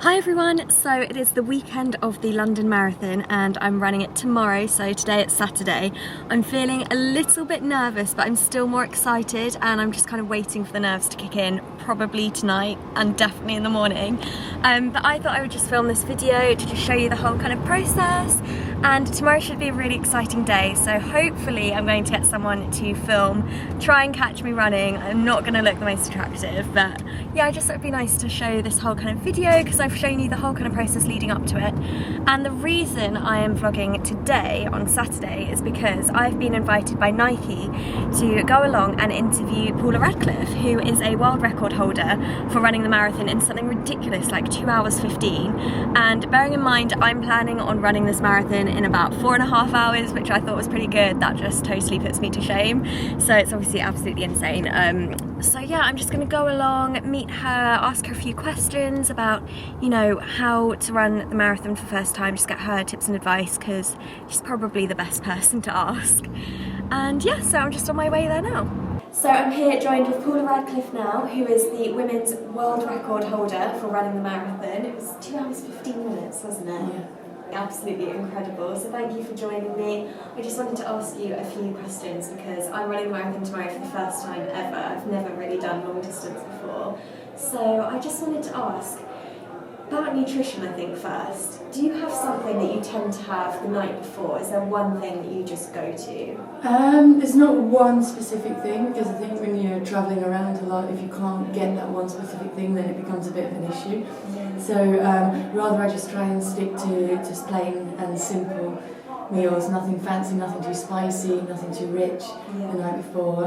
Hi everyone, so it is the weekend of the London Marathon and I'm running it tomorrow, so today it's Saturday. I'm feeling a little bit nervous, but I'm still more excited and I'm just kind of waiting for the nerves to kick in, probably tonight and definitely in the morning. But I thought I would just film this video to just show you the whole kind of process, and tomorrow should be a really exciting day, so hopefully I'm going to get someone to film, try and catch me running. I'm not going to look the most attractive, but yeah, I just thought it'd be nice to show this whole kind of video because I've shown you the whole kind of process leading up to it. And the reason I am vlogging today on Saturday is because I've been invited by Nike to go along and interview Paula Radcliffe, who is a world record holder for running the marathon in something ridiculous like 2 hours 15. And bearing in mind I'm planning on running this marathon in about 4.5 hours, which I thought was pretty good, that just totally puts me to shame. So it's obviously absolutely insane. So yeah, I'm just going to go along, meet her, ask her a few questions about, you know, how to run the marathon for the first time, just get her tips and advice because she's probably the best person to ask. And yeah, so I'm just on my way there now. So I'm here joined with Paula Radcliffe now, who is the women's world record holder for running the marathon. It was 2 hours 15 minutes, wasn't it? Yeah. Absolutely incredible. So thank you for joining me. I just wanted to ask you a few questions because I'm running the marathon tomorrow for the first time ever. I've never really done long distance before. So I just wanted to ask about nutrition, I think, first. Do you have something that you tend to have the night before? Is there one thing that you just go to? There's not one specific thing, because I think when you're travelling around a lot, if you can't get that one specific thing, then it becomes a bit of an issue. Yeah. So rather I just try and stick to just plain and simple meals, nothing fancy, nothing too spicy, nothing too rich the night before.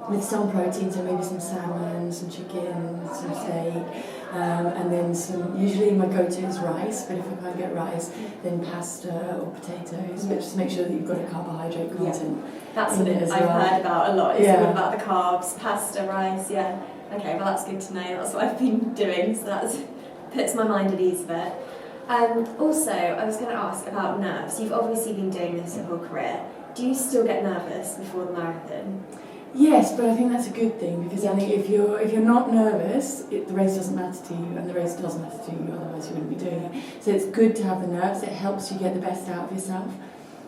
With some protein, so maybe some salmon, some chicken, some steak, and then some, usually my go-to is rice, but if I can't get rice, then pasta or potatoes, but just make sure that you've got a carbohydrate content. That's what I've heard about a lot, is all about the carbs, pasta, rice, yeah. Okay, well that's good to know, that's what I've been doing, so that puts my mind at ease a bit. Also, I was going to ask about nerves. You've obviously been doing this your whole career. Do you still get nervous before the marathon? Yes, but I think that's a good thing, because I think if you're not nervous, the race doesn't matter to you, and the race doesn't matter to you, otherwise you wouldn't be doing it. So it's good to have the nerves, it helps you get the best out of yourself.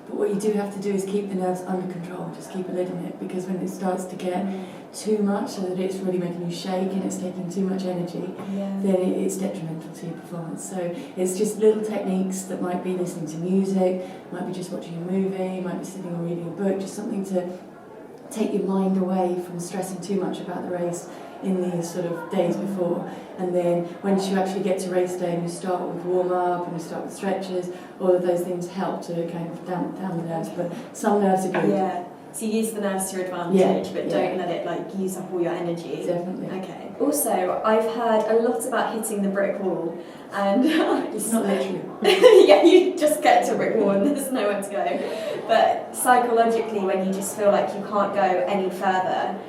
But what you do have to do is keep the nerves under control, just keep a lid on it, because when it starts to get too much, so that it's really making you shake and it's taking too much energy, then it's detrimental to your performance. So it's just little techniques that might be listening to music, might be just watching a movie, might be sitting or reading a book, just something to take your mind away from stressing too much about the race in these sort of days before. And then once you actually get to race day and you start with warm-up and you start with stretches, all of those things help to kind of damp down the nerves, but some nerves are good. Yeah. So you use the nerves to your advantage, but don't let it like use up all your energy. Definitely. Okay. Also, I've heard a lot about hitting the brick wall, and it's not literally. yeah, you just get to a brick wall and there's nowhere to go. But psychologically, when you just feel like you can't go any further,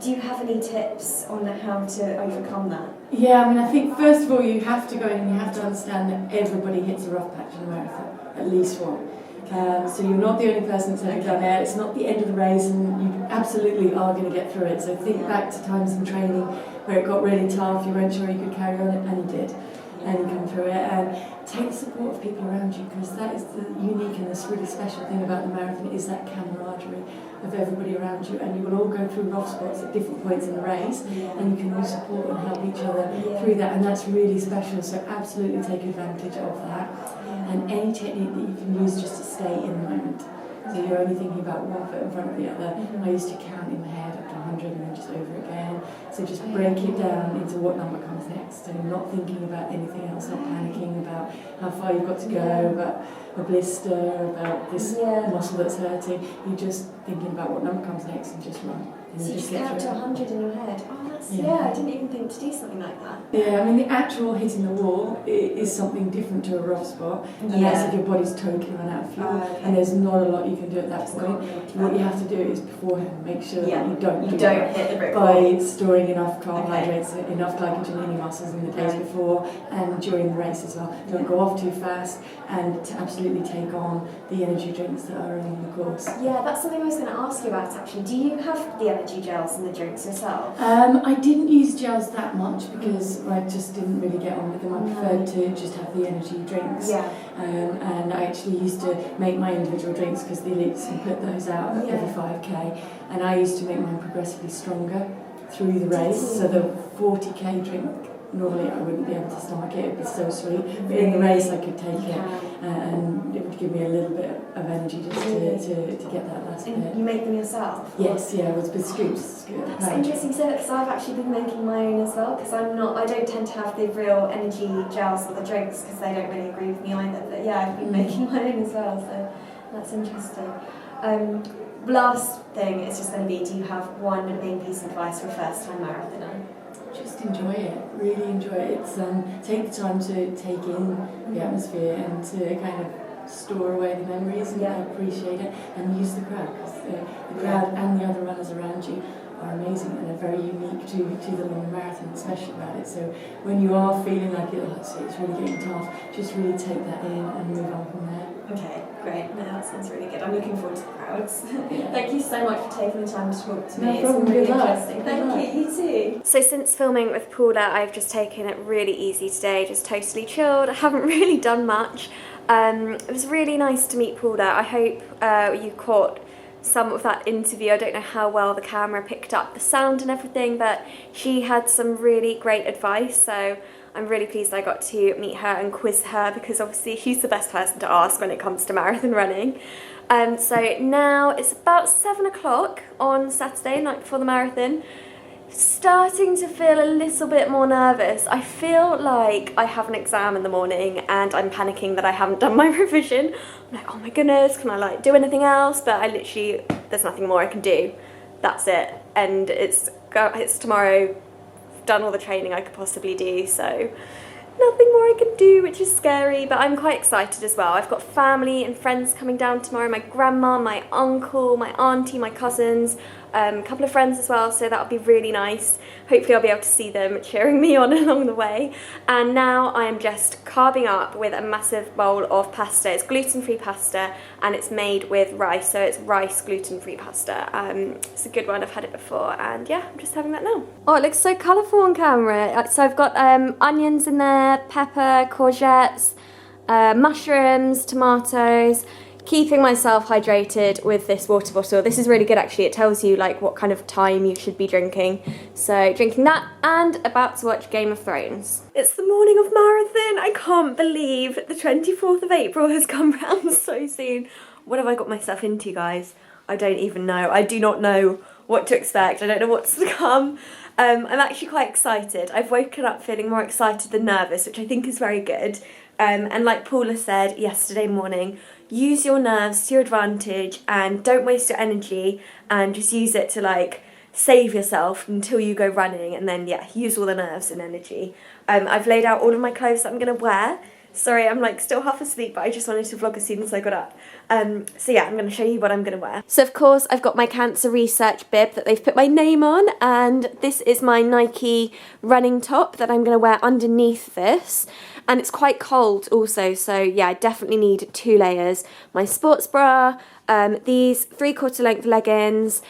do you have any tips on how to overcome that? Yeah, I mean, I think first of all you have to go in and you have to understand that everybody hits a rough patch in a marathon, at least one. So you're not the only person that's ever done it, it's not the end of the race, and you absolutely are going to get through it. So think back to times in training where it got really tough, you weren't sure you could carry on it, and you did. And you come through it, and take the support of people around you, because that is the unique and this really special thing about the marathon, is that camaraderie of everybody around you, and you will all go through rough spots at different points in the race, and you can all support and help each other through that, and that's really special. So absolutely take advantage of that, and any technique that you can use just to stay in the moment. So you're only thinking about one foot in front of the other. I used to count in my head up to 100 and then just over again. So just break it down into what number comes next, and not thinking about anything else, not panicking about how far you've got to go, about a blister, about this muscle that's hurting. You're just thinking about what number comes next and just run. And so you just count to 100 in your head. Oh, that's, I didn't even think to do something like that. Yeah, I mean, the actual hitting the wall is something different to a rough spot, and that's if your body's totally run out of fuel, and there's not a lot you can do at that point. What you have to do is beforehand make sure that you don't hit the brick wall. By storing enough carbohydrates, enough glycogen in your muscles in the days before and during the race as well. Don't go off too fast, and to absolutely take on the energy drinks that are in the course. Yeah, that's something I was going to ask you about actually. Do you have the energy energy gels and the drinks yourself? I didn't use gels that much because I just didn't really get on with them. I preferred to just have the energy drinks. Yeah. And I actually used to make my individual drinks because the elites can put those out every 5k, and I used to make mine progressively stronger through the race. So the 40k drink, normally I wouldn't be able to stomach it, it'd be so sweet, but in the race I could take it, and it would give me a little bit of energy just to get that last bit. You make them yourself? Yes, yeah, with scoops. It's interesting, so because I've actually been making my own as well, because I don't tend to have the real energy gels or the drinks because they don't really agree with me either, but yeah, I've been making my own as well, so that's interesting. Last thing is just going to be, do you have one main piece of advice for a first-time marathoner? Just enjoy it, really enjoy it. It's take the time to take in the atmosphere and to kind of store away the memories and appreciate it, and use the crowd, because the crowd and the other runners around you are amazing and are very unique to the London Marathon, especially about it. So when you are feeling like it's really getting tough, just really take that in and move on from there. Okay, great. No, that sounds really good. I'm looking forward to the crowds. Thank you so much for taking the time to talk to me. No problem. It's really Good luck. interesting. Thank you. You too. So since filming with Paula, I've just taken it really easy today, just totally chilled. I haven't really done much. It was really nice to meet Paula. I hope you caught some of that interview. I don't know how well the camera picked up the sound and everything, but she had some really great advice, so I'm really pleased I got to meet her and quiz her, because obviously she's the best person to ask when it comes to marathon running. So now it's about 7 o'clock on Saturday, night before the marathon. Starting to feel a little bit more nervous. I feel like I have an exam in the morning and I'm panicking that I haven't done my revision. I'm like, oh my goodness, can I do anything else? But I literally, there's nothing more I can do. That's it. And it's tomorrow. I've done all the training I could possibly do, so nothing more I can do, which is scary, but I'm quite excited as well. I've got family and friends coming down tomorrow, my grandma, my uncle, my auntie, my cousins, a couple of friends as well, so that'll be really nice. Hopefully I'll be able to see them cheering me on along the way. And now I am just carving up with a massive bowl of pasta. It's gluten-free pasta and it's made with rice, so it's rice gluten-free pasta. It's a good one, I've had it before, and yeah, I'm just having that now. Oh, it looks so colourful on camera. So I've got onions in there, pepper, courgettes, mushrooms, tomatoes. Keeping myself hydrated with this water bottle. This is really good actually, it tells you what kind of time you should be drinking. So drinking that and about to watch Game of Thrones. It's the morning of marathon. I can't believe the 24th of April has come round so soon. What have I got myself into, guys? I don't even know. I do not know what to expect. I don't know what's to come. I'm actually quite excited. I've woken up feeling more excited than nervous, which I think is very good. And like Paula said yesterday morning, use your nerves to your advantage and don't waste your energy, and just use it to save yourself until you go running, and then use all the nerves and energy. I've laid out all of my clothes that I'm going to wear. Sorry, I'm still half asleep, but I just wanted to vlog as soon as I got up. So yeah, I'm going to show you what I'm going to wear. So of course I've got my cancer research bib that they've put my name on, and this is my Nike running top that I'm going to wear underneath this. And it's quite cold also, so yeah, I definitely need 2 layers. My sports bra, these 3/4 length leggings,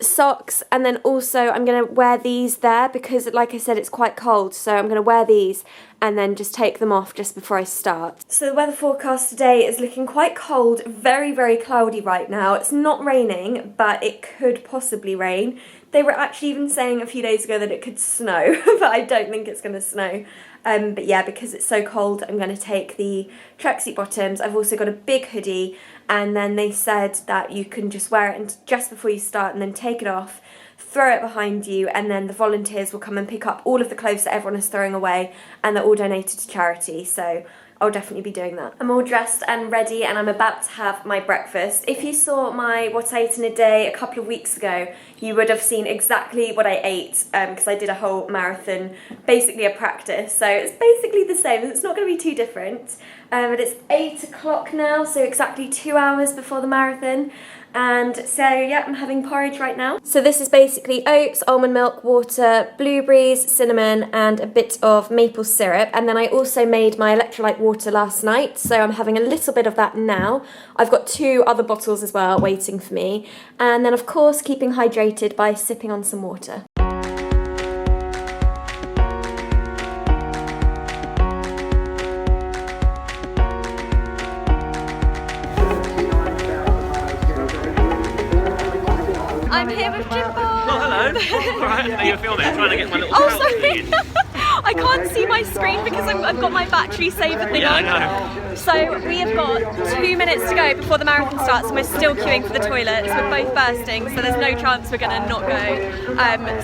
socks, and then also I'm going to wear these there because, like I said, it's quite cold, so I'm going to wear these and then just take them off just before I start. So the weather forecast today is looking quite cold, very, very cloudy right now. It's not raining, but it could possibly rain. They were actually even saying a few days ago that it could snow, but I don't think it's going to snow. But yeah, because it's so cold, I'm going to take the tracksuit bottoms. I've also got a big hoodie, and then they said that you can just wear it just before you start and then take it off, throw it behind you, and then the volunteers will come and pick up all of the clothes that everyone is throwing away, and they're all donated to charity. So I'll definitely be doing that. I'm all dressed and ready, and I'm about to have my breakfast. If you saw my What I Ate in a Day a couple of weeks ago, you would have seen exactly what I ate, because I did a whole marathon, basically a practice. So it's basically the same. It's not going to be too different. But it's 8 o'clock now, so exactly 2 hours before the marathon. And so yeah, I'm having porridge right now. So this is basically oats, almond milk, water, blueberries, cinnamon, and a bit of maple syrup. And then I also made my electrolyte water water last night, so I'm having a little bit of that now. I've got 2 other bottles as well waiting for me. And then of course keeping hydrated by sipping on some water. I'm here with Jimbo. Oh, hello. Alright, how are you filming? I'm trying to get my little sorry. I can't see my screen because I've got my battery saver thing on. I know. So we have got 2 minutes to go before the marathon starts and we're still queuing for the toilets. We're both bursting, so there's no chance we're going to not go.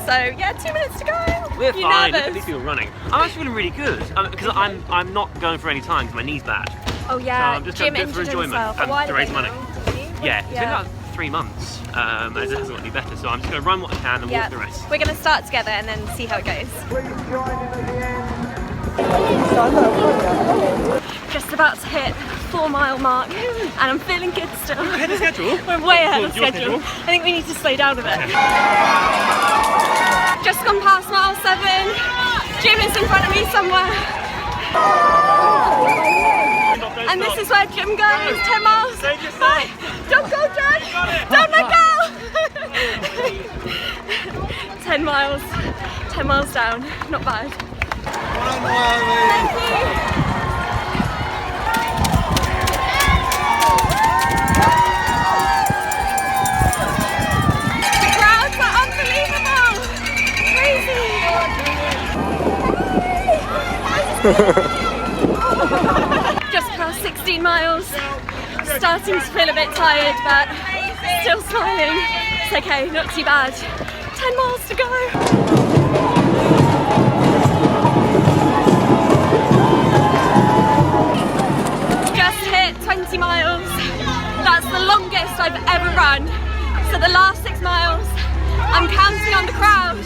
So yeah, 2 minutes to go. We're You fine. Look nervous? at these people running. I'm actually feeling really good because I'm not going for any time because my knee's bad. Oh yeah, So I'm just Jim going to do it for injured enjoyment himself a while and to raise ago money. now, didn't he? Yeah, it's been about 3 months. As it hasn't got any better, so I'm just going to run what I can and walk the rest. We're going to start together and then see how it goes. Just about to hit 4-mile mark and I'm feeling good still. Ahead of schedule? We're way ahead of Your schedule. I think we need to slow down a bit. Just gone past mile 7. Jim is in front of me somewhere. And this is where Jim goes, 10 miles. Save yourself. Bye. Don't go, Jim. Don't let go. 10 miles. 10 miles down. Not bad. Thank you. The crowds are unbelievable. Crazy. Just past 16 miles. Starting to feel a bit tired, but still smiling. It's okay, not too bad. 10 miles to go. Just hit 20 miles. That's the longest I've ever run. So the last 6 miles, I'm counting on the crowd.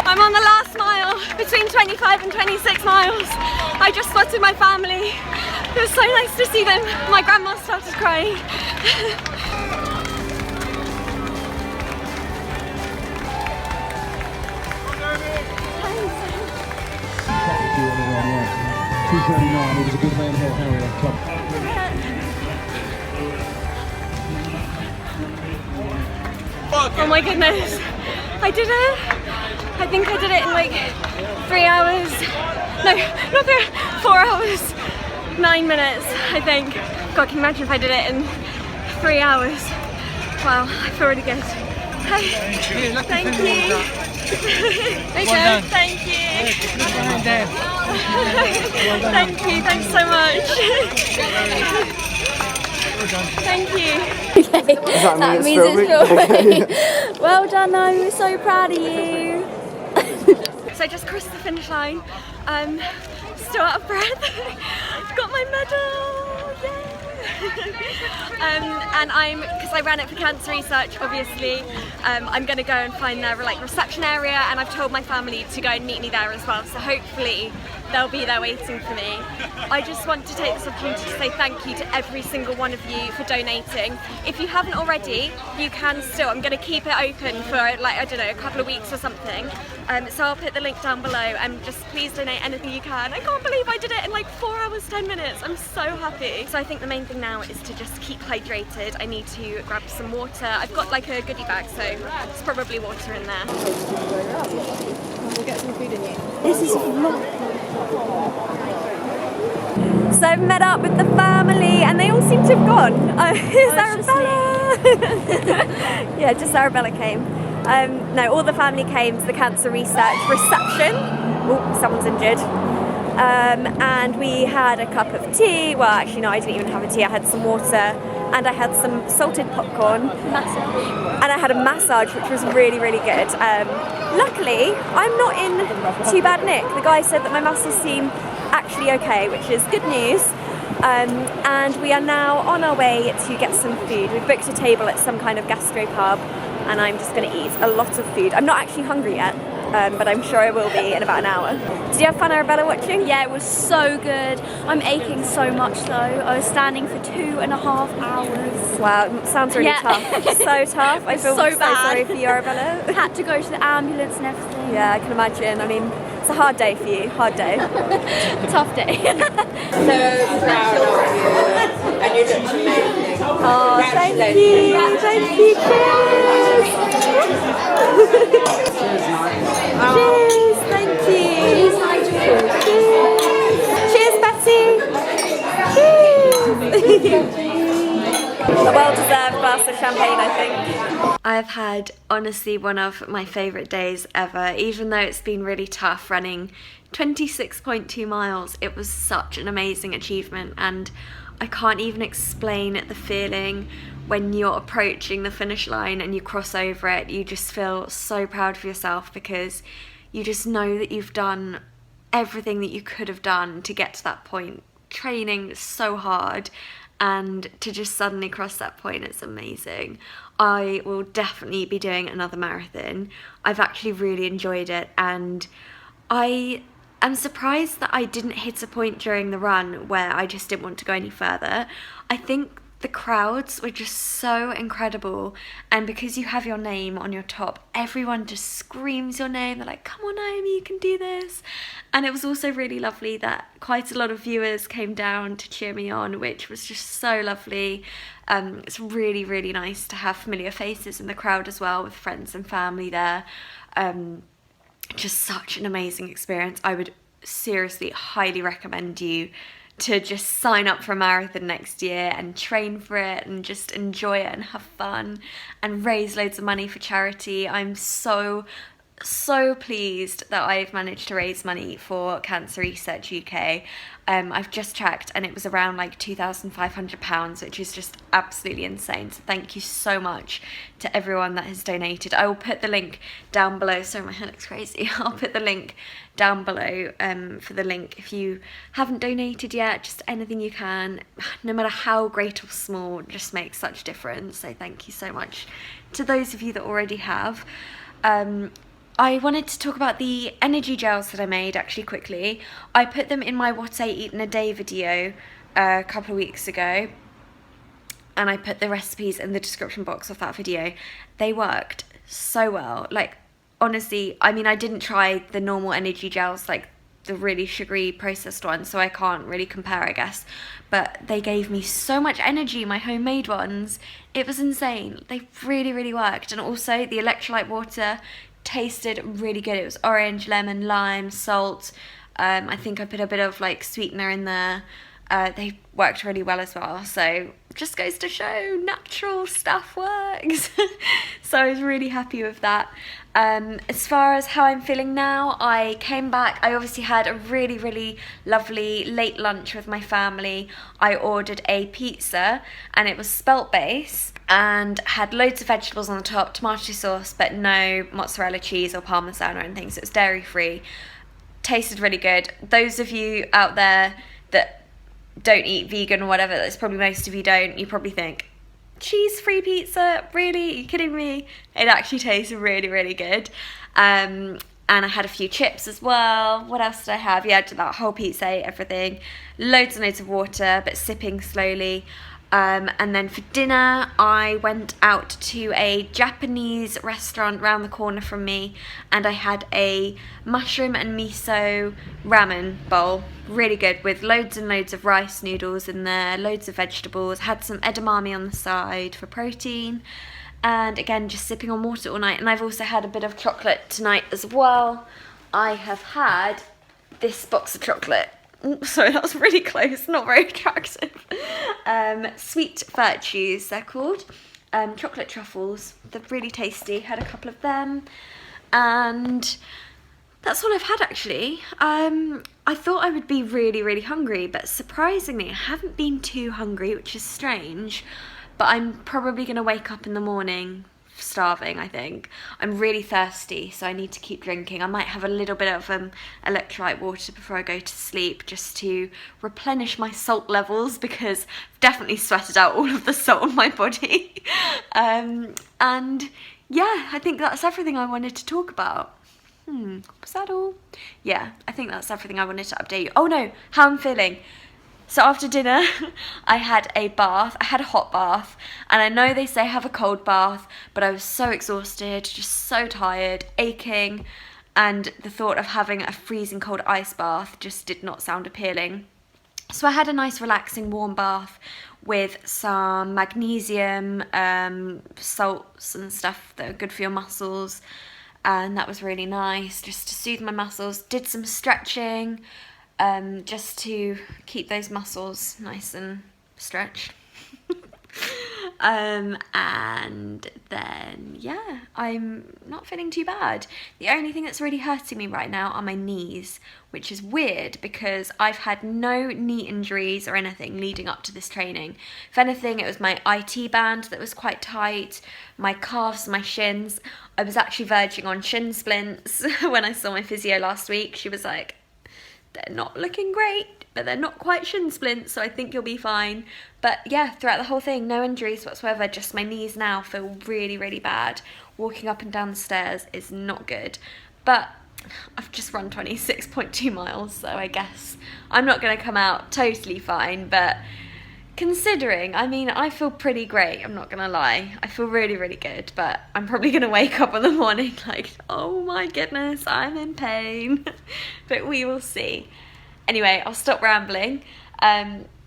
I'm on the last mile, between 25 and 26 miles. I just spotted my family. It was so nice to see them. My grandma started crying. $2.39, he was a good man, Harrier. Oh my goodness, I did it. I think I did it in like 3 hours. No, not 3, 4 hours, 9 minutes, I think. God, can you imagine if I did it in 3 hours? Wow, I feel really good. Hey, thank you. There you go, thank you. Thank you, thanks so much. Thank you. Okay. That means it's filming. Well done, Niomi, we're so proud of you. So I just crossed the finish line. Still out of breath. Got my medal, yay! And because I ran it for cancer research, obviously, I'm going to go and find their reception area, and I've told my family to go and meet me there as well, so hopefully they'll be there waiting for me. I just want to take this opportunity to say thank you to every single one of you for donating. If you haven't already, you can still. I'm going to keep it open for I don't know, a couple of weeks or something. So I'll put the link down below, and just please donate anything you can. I can't believe I did it in 4 hours 10 minutes. I'm so happy. So I think the main thing now is to just keep hydrated. I need to grab some water. I've got a goodie bag, so there's probably water in there. We'll get some food in you. This is a vlog. So I've met up with the family and they all seem to have gone. Is Arabella? Yeah, just Arabella came. No, all the family came to the cancer research reception. Oh, someone's injured. And we had a cup of tea. Well, actually no, I didn't even have a tea. I had some water and I had some salted popcorn. Massage. And I had a massage, which was really, really good. Luckily, I'm not in too bad nick. The guy said that my muscles seem actually okay, which is good news. And we are now on our way to get some food. We've booked a table at some kind of gastro pub and I'm just going to eat a lot of food. I'm not actually hungry yet, but I'm sure I will be in about an hour. Did you have fun, Arabella, watching? Yeah, it was so good. I'm aching so much though. I was standing for 2.5 hours. Wow, it sounds really tough. So tough. I feel so bad. sorry for you, Arabella. Had to go to the ambulance and everything. Yeah, I can imagine. I mean, it's a hard day for you. Hard day. Tough day. So proud of you, and you look amazing. Oh, thank you. Thank you. Cheers. Cheers. Thank you. Cheers, Betty. Cheers. A well-deserved glass of champagne, I think. I've had honestly one of my favourite days ever. Even though it's been really tough running 26.2 miles, it was such an amazing achievement, and I can't even explain the feeling when you're approaching the finish line and you cross over it. You just feel so proud of yourself because you just know that you've done everything that you could have done to get to that point, training so hard, and to just suddenly cross that point, it's amazing. I will definitely be doing another marathon. I've actually really enjoyed it, and I am surprised that I didn't hit a point during the run where I just didn't want to go any further. I think the crowds were just so incredible, and because you have your name on your top, everyone just screams your name. They're like, come on Niomi, you can do this. And it was also really lovely that quite a lot of viewers came down to cheer me on, which was just so lovely. It's really, really nice to have familiar faces in the crowd as well, with friends and family there. Just such an amazing experience. I would seriously highly recommend you to just sign up for a marathon next year and train for it and just enjoy it and have fun and raise loads of money for charity. I'm so pleased that I've managed to raise money for Cancer Research UK. I've just checked and it was around like £2,500, which is just absolutely insane. So thank you so much to everyone that has donated. I will put the link down below. Sorry, my hair looks crazy. I'll put the link down below for the link. If you haven't donated yet, just anything you can, no matter how great or small, just makes such a difference. So thank you so much to those of you that already have. I wanted to talk about the energy gels that I made actually quickly. I put them in my What I Eat in a Day video a couple of weeks ago, and I put the recipes in the description box of that video. They worked so well. Like, honestly, I mean, I didn't try the normal energy gels, like the really sugary processed ones, so I can't really compare, I guess. But they gave me so much energy, my homemade ones. It was insane. They really, really worked. And also the electrolyte water tasted really good. It was orange, lemon, lime, salt. I think I put a bit of like sweetener in there. They worked really well as well. So just goes to show natural stuff works. So I was really happy with that. As far as how I'm feeling now, I came back. I obviously had a really, really lovely late lunch with my family. I ordered a pizza and it was spelt base and had loads of vegetables on the top, tomato sauce, but no mozzarella cheese or parmesan or anything, so it was dairy free. Tasted really good. Those of you out there that don't eat vegan or whatever, that's probably most of you don't, you probably think, cheese-free pizza? Really? Are you kidding me? It actually tastes really, really good. And I had a few chips as well. What else did I have? Yeah, I did that whole pizza, ate everything. Loads and loads of water, but sipping slowly. And then for dinner, I went out to a Japanese restaurant round the corner from me, and I had a mushroom and miso ramen bowl. Really good, with loads and loads of rice noodles in there, loads of vegetables. Had some edamame on the side for protein, and again, just sipping on water all night. And I've also had a bit of chocolate tonight as well. I have had this box of chocolate. Sorry, that was really close, not very attractive. Sweet Virtues, they're called. Chocolate truffles, they're really tasty. Had a couple of them. And that's all I've had actually. I thought I would be really, really hungry, but surprisingly I haven't been too hungry, which is strange. But I'm probably going to wake up in the morning starving, I think. I'm really thirsty, so I need to keep drinking. I might have a little bit of electrolyte water before I go to sleep, just to replenish my salt levels, because I've definitely sweated out all of the salt in my body. And yeah, I think that's everything I wanted to talk about. Was that all? Yeah, I think that's everything I wanted to update you. Oh no, how I'm feeling. So after dinner, I had a bath. I had a hot bath, and I know they say have a cold bath, but I was so exhausted, just so tired, aching, and the thought of having a freezing cold ice bath just did not sound appealing. So I had a nice relaxing warm bath with some magnesium, salts and stuff that are good for your muscles, and that was really nice just to soothe my muscles. Did some stretching just to keep those muscles nice and stretched. And then yeah, I'm not feeling too bad. The only thing that's really hurting me right now are my knees, which is weird because I've had no knee injuries or anything leading up to this training. If anything, it was my IT band that was quite tight, my calves, my shins. I was actually verging on shin splints when I saw my physio last week. She was like, they're not looking great, but they're not quite shin splints, so I think you'll be fine. But yeah, throughout the whole thing, no injuries whatsoever, just my knees now feel really, really bad. Walking up and down the stairs is not good. But I've just run 26.2 miles, so I guess I'm not going to come out totally fine, but considering, I mean, I feel pretty great, I'm not going to lie. I feel really, really good, but I'm probably going to wake up in the morning like, oh my goodness, I'm in pain. But we will see. Anyway, I'll stop rambling.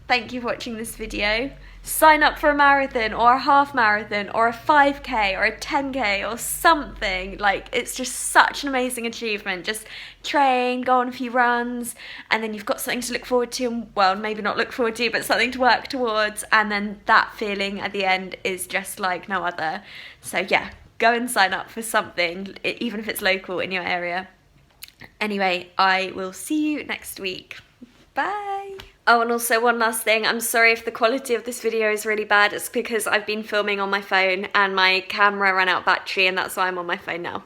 Thank you for watching this video. Sign up for a marathon or a half marathon or a 5k or a 10k or something. Like, it's just such an amazing achievement. Just train, go on a few runs, and then you've got something to look forward to, and well, maybe not look forward to, but something to work towards, and then that feeling at the end is just like no other. So yeah, go and sign up for something, even if it's local in your area. Anyway, I will see you next week. Bye! Oh, and also one last thing, I'm sorry if the quality of this video is really bad. It's because I've been filming on my phone and my camera ran out battery, and that's why I'm on my phone now.